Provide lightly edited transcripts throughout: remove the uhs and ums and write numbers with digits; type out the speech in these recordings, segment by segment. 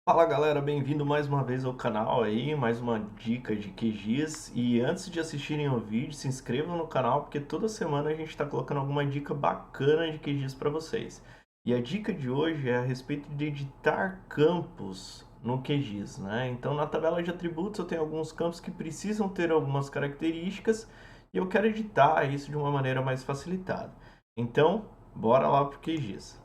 Fala galera, bem-vindo mais uma vez ao canal aí, mais uma dica de QGIS. E antes de assistirem o vídeo, se inscrevam no canal porque toda semana a gente está colocando alguma dica bacana de QGIS para vocês. E a dica de hoje é a respeito de editar campos no QGIS, né? Então na tabela de atributos eu tenho alguns campos que precisam ter algumas características e eu quero editar isso de uma maneira mais facilitada. Então, bora lá para o QGIS.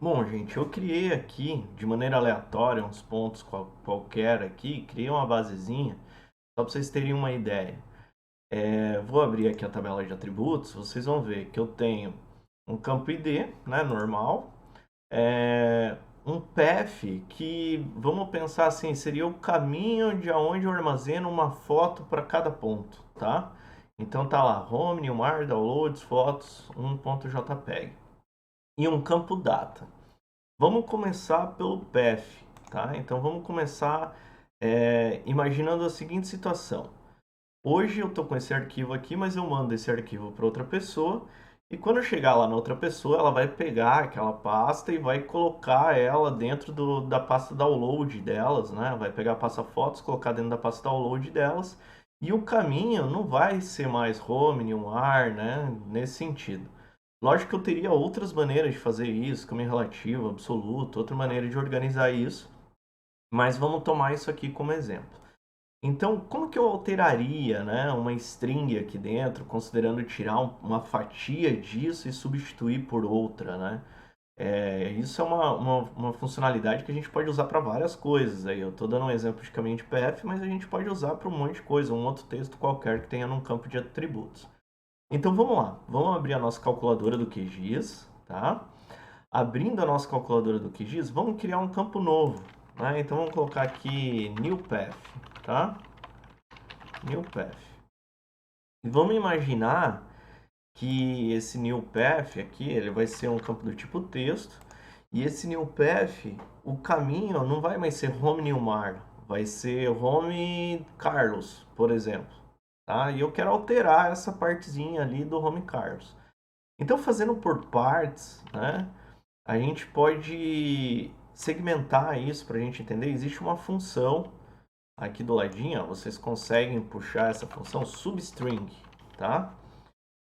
Bom, gente, eu criei aqui de maneira aleatória uns pontos qualquer aqui, criei uma basezinha, só para vocês terem uma ideia. Vou abrir aqui a tabela de atributos, vocês vão ver que eu tenho um campo ID, né, normal, um path que, vamos pensar assim, seria o caminho de onde eu armazeno uma foto para cada ponto, tá? Então tá lá, home, newmar, downloads, fotos, 1.jpg. E um campo data. Vamos começar pelo path, tá? Então vamos começar imaginando a seguinte situação. Hoje eu estou com esse arquivo aqui, mas eu mando esse arquivo para outra pessoa e quando eu chegar lá na outra pessoa, ela vai pegar aquela pasta e vai colocar ela dentro da pasta download delas, né? Vai pegar a pasta fotos, colocar dentro da pasta download delas e o caminho não vai ser mais home, newmar, né? Nesse sentido. Lógico que eu teria outras maneiras de fazer isso, caminho relativo, absoluto, outra maneira de organizar isso, mas vamos tomar isso aqui como exemplo. Então, como que eu alteraria, né, uma string aqui dentro, considerando tirar uma fatia disso e substituir por outra, né? Isso é uma funcionalidade que a gente pode usar para várias coisas. Aí eu estou dando um exemplo de caminho de PF, mas a gente pode usar para um monte de coisa, um outro texto qualquer que tenha num campo de atributos. Então vamos lá, vamos abrir a nossa calculadora do QGIS, tá? Abrindo a nossa calculadora do QGIS, vamos criar um campo novo, né? Então vamos colocar aqui new path, tá? New path. E vamos imaginar que esse new path aqui, ele vai ser um campo do tipo texto, e esse new path, o caminho não vai mais ser home Newmar, vai ser home Carlos, por exemplo, tá? E eu quero alterar essa partezinha ali do home Carlos. Então, fazendo por partes, né, a gente pode segmentar isso para a gente entender. Existe uma função aqui do ladinho, ó, vocês conseguem puxar essa função substring, tá?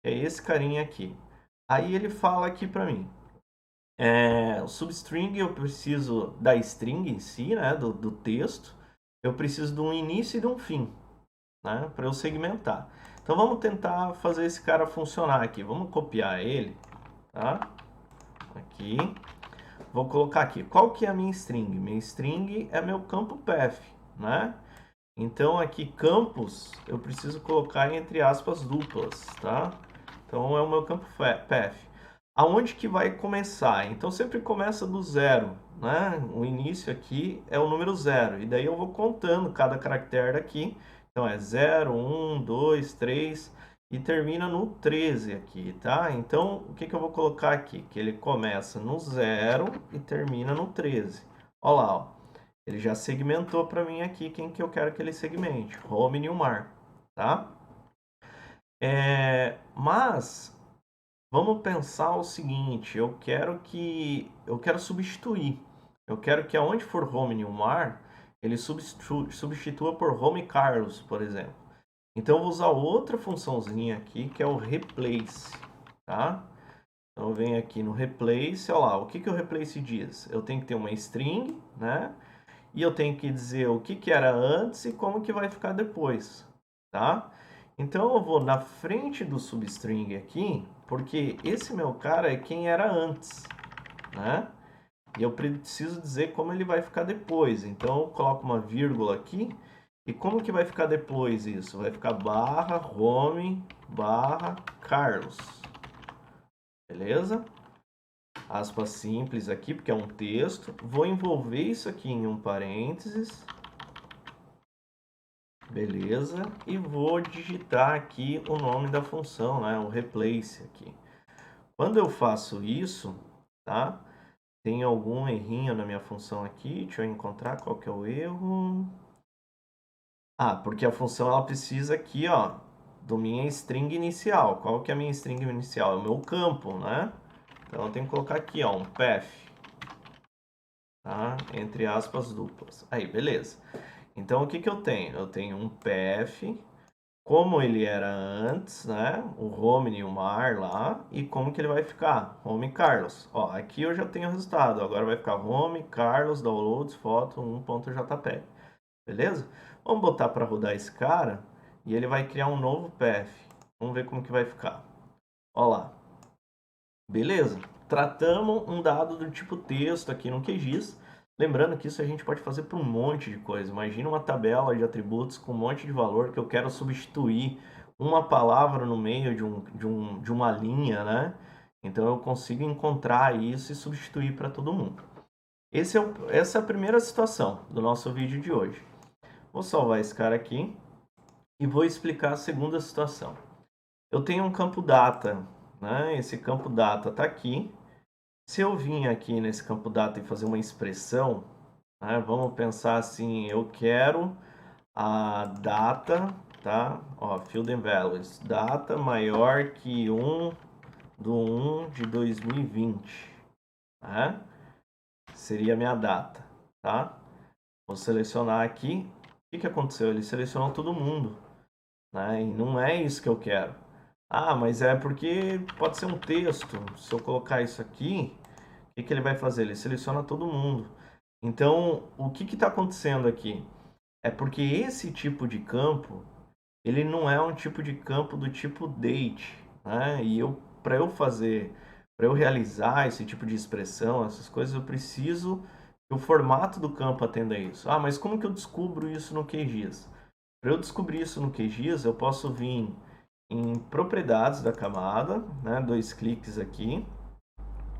É esse carinha aqui. Aí ele fala aqui para mim, o substring eu preciso da string em si, né, do texto, eu preciso de um início e de um fim, né, para eu segmentar. Então vamos tentar fazer esse cara funcionar aqui. Vamos copiar ele, tá? Aqui. Vou colocar aqui. Qual que é a minha string? Minha string é meu campo path, né? Então aqui campos eu preciso colocar entre aspas duplas, tá? Então é o meu campo path. Aonde que vai começar? Então sempre começa do zero, né? O início aqui é o número zero. E daí eu vou contando cada caractere daqui. Então é 0, 1, 2, 3 e termina no 13 aqui, tá? Então o que que eu vou colocar aqui? Que ele começa no zero e termina no 13. Olha lá, ó. Ele já segmentou para mim aqui quem que eu quero que ele segmente. Home Newmar, tá? Mas vamos pensar o seguinte, eu quero substituir. Eu quero que aonde for home Newmar, ele substitua por home Carlos, por exemplo. Então eu vou usar outra funçãozinha aqui, que é o replace, tá? Então eu venho aqui no replace, olha lá, o que que o replace diz? Eu tenho que ter uma string, né? E eu tenho que dizer o que que era antes e como que vai ficar depois, tá? Então eu vou na frente do substring aqui, porque esse meu cara é quem era antes, né? E eu preciso dizer como ele vai ficar depois. Então eu coloco uma vírgula aqui. E como que vai ficar depois isso? Vai ficar barra home barra Carlos. Beleza? Aspas simples aqui, porque é um texto. Vou envolver isso aqui em um parênteses. Beleza? E vou digitar aqui o nome da função, né? O replace aqui. Quando eu faço isso, tá? Tem algum errinho na minha função aqui? Deixa eu encontrar qual que é o erro. Ah, porque a função ela precisa aqui, ó, do minha string inicial. Qual que é a minha string inicial? É o meu campo, né? Então eu tenho que colocar aqui, ó, um path. tá? Entre aspas duplas. Aí, beleza. Então, o que que eu tenho? Eu tenho um PF, como ele era antes, né? O home Nilmar lá, e como que ele vai ficar? Home Carlos. Ó, aqui eu já tenho o resultado. Agora vai ficar home Carlos, downloads, foto 1.jpg. Beleza? Vamos botar para rodar esse cara e ele vai criar um novo PF. Vamos ver como que vai ficar. Ó lá. Beleza? Tratamos um dado do tipo texto aqui no QGIS. Lembrando que isso a gente pode fazer para um monte de coisa. Imagina uma tabela de atributos com um monte de valor que eu quero substituir uma palavra no meio de uma linha, né? Então eu consigo encontrar isso e substituir para todo mundo. Essa é a primeira situação do nosso vídeo de hoje. Vou salvar esse cara aqui e vou explicar a segunda situação. Eu tenho um campo data, né? Esse campo data está aqui. Se eu vim aqui nesse campo data e fazer uma expressão, né? Vamos pensar assim, eu quero a data, tá? Ó, field and values, data maior que 1 do 1 de 2020, né? Seria a minha data, tá? Vou selecionar aqui. O que aconteceu? Ele selecionou todo mundo, né? E não é isso que eu quero. Ah, mas é porque pode ser um texto. Se eu colocar isso aqui, o que ele vai fazer? Ele seleciona todo mundo. Então, o que está acontecendo aqui? É porque esse tipo de campo, ele não é um tipo de campo do tipo date, né? E para eu realizar esse tipo de expressão, essas coisas, eu preciso que o formato do campo atenda a isso. Ah, mas como que eu descubro isso no QGIS? Para eu descobrir isso no QGIS, eu posso vir em propriedades da camada, né? 2 cliques aqui,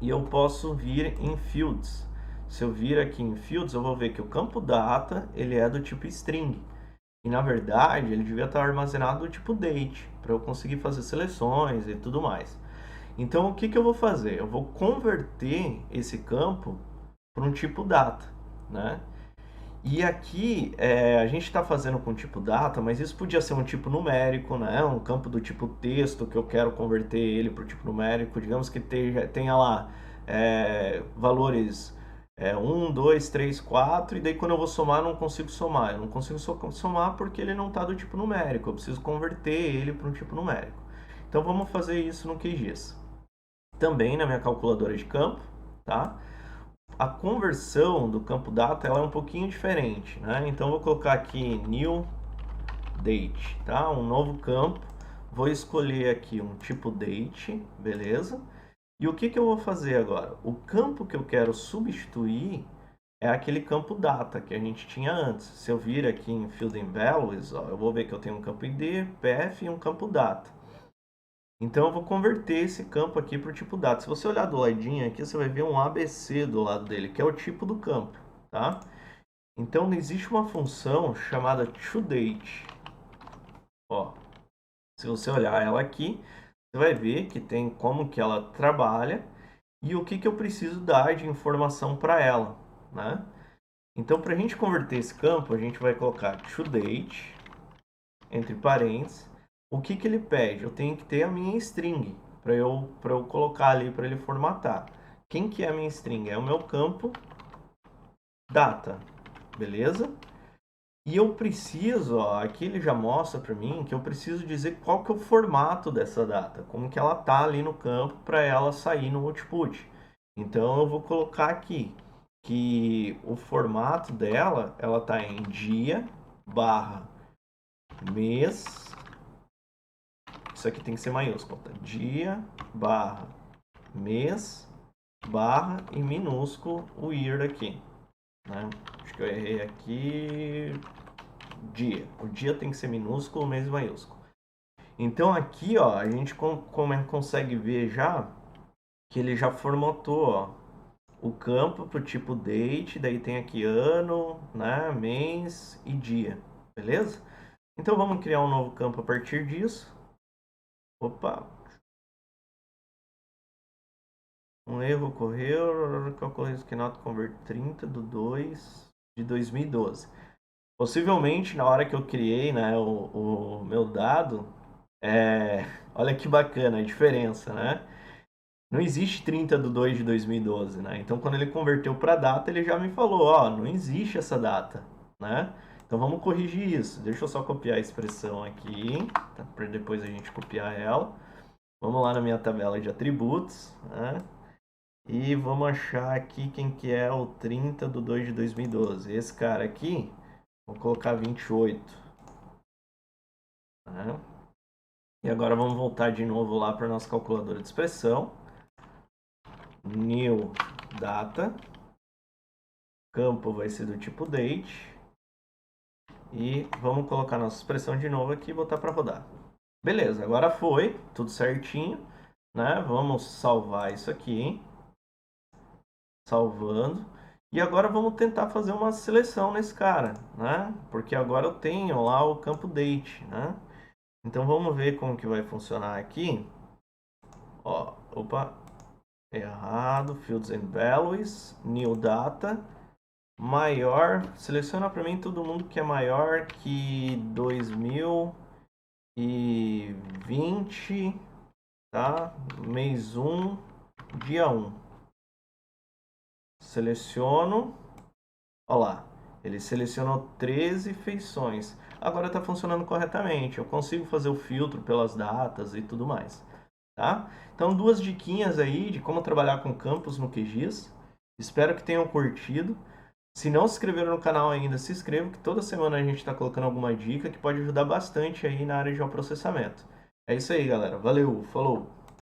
e eu posso vir em fields. Se eu vir aqui em fields, eu vou ver que o campo data ele é do tipo string. E na verdade, ele devia estar armazenado do tipo date, para eu conseguir fazer seleções e tudo mais. Então, o que que eu vou fazer? Eu vou converter esse campo para um tipo data, né? E aqui a gente está fazendo com tipo data, mas isso podia ser um tipo numérico, né? Um campo do tipo texto que eu quero converter ele para o tipo numérico. Digamos que tenha lá valores 1, 2, 3, 4, e daí quando eu vou somar, eu não consigo somar. Eu não consigo somar porque ele não está do tipo numérico. Eu preciso converter ele para um tipo numérico. Então vamos fazer isso no QGIS. Também na minha calculadora de campo, tá? A conversão do campo data ela é um pouquinho diferente, né? Então vou colocar aqui new date, tá? Um novo campo. Vou escolher aqui um tipo date, beleza? E o que que eu vou fazer agora? O campo que eu quero substituir é aquele campo data que a gente tinha antes. Se eu vir aqui em field and values, ó, eu vou ver que eu tenho um campo id, pf e um campo data. Então eu vou converter esse campo aqui para o tipo data. Se você olhar do ladinho aqui, você vai ver um ABC do lado dele, que é o tipo do campo, tá? Então existe uma função chamada toDate. Ó, se você olhar ela aqui, você vai ver que tem como que ela trabalha e o que que eu preciso dar de informação para ela, né? Então, para a gente converter esse campo, a gente vai colocar toDate, entre parênteses. O que que ele pede? Eu tenho que ter a minha string para eu colocar ali para ele formatar. Quem que é a minha string? É o meu campo data, beleza? E eu preciso, ó, aqui ele já mostra para mim que eu preciso dizer qual que é o formato dessa data, como que ela tá ali no campo para ela sair no output. Então eu vou colocar aqui que o formato dela, ela tá em dia barra mês. Isso aqui tem que ser maiúsculo, tá? Dia barra mês barra em minúsculo o year aqui, né? Acho que eu errei aqui. Dia. O dia tem que ser minúsculo, o mês maiúsculo. Então aqui, ó, a gente consegue ver já que ele já formatou, ó, o campo para o tipo date, daí tem aqui ano, né, mês e dia, beleza? Então vamos criar um novo campo a partir disso. Opa, um erro ocorreu, calculei que not convert 30 do 2 de 2012. Possivelmente na hora que eu criei, né, o meu dado, olha que bacana a diferença, né? Não existe 30/2/2012, né? Então, quando ele converteu para data, ele já me falou, ó, não existe essa data, né? Então, vamos corrigir isso. Deixa eu só copiar a expressão aqui, tá? Para depois a gente copiar ela. Vamos lá na minha tabela de atributos, né? E vamos achar aqui quem que é o 30/2/2012. Esse cara aqui, vou colocar 28, né? E agora vamos voltar de novo lá para nossa calculadora de expressão. New data. Campo vai ser do tipo date. E vamos colocar nossa expressão de novo aqui e botar para rodar. Beleza, agora foi, tudo certinho, né? Vamos salvar isso aqui. Salvando. E agora vamos tentar fazer uma seleção nesse cara, né? Porque agora eu tenho lá o campo date, né? Então vamos ver como que vai funcionar aqui. Ó, opa, errado, fields and values, new data, maior, seleciona para mim todo mundo que é maior que 2020, tá? Mês 1, dia 1. Seleciono, olha lá, ele selecionou 13 feições. Agora está funcionando corretamente, eu consigo fazer o filtro pelas datas e tudo mais. Tá? Então, duas diquinhas aí de como trabalhar com campos no QGIS. Espero que tenham curtido. Se não se inscreveram no canal ainda, se inscreva, que toda semana a gente está colocando alguma dica que pode ajudar bastante aí na área de geoprocessamento. É isso aí, galera. Valeu, falou!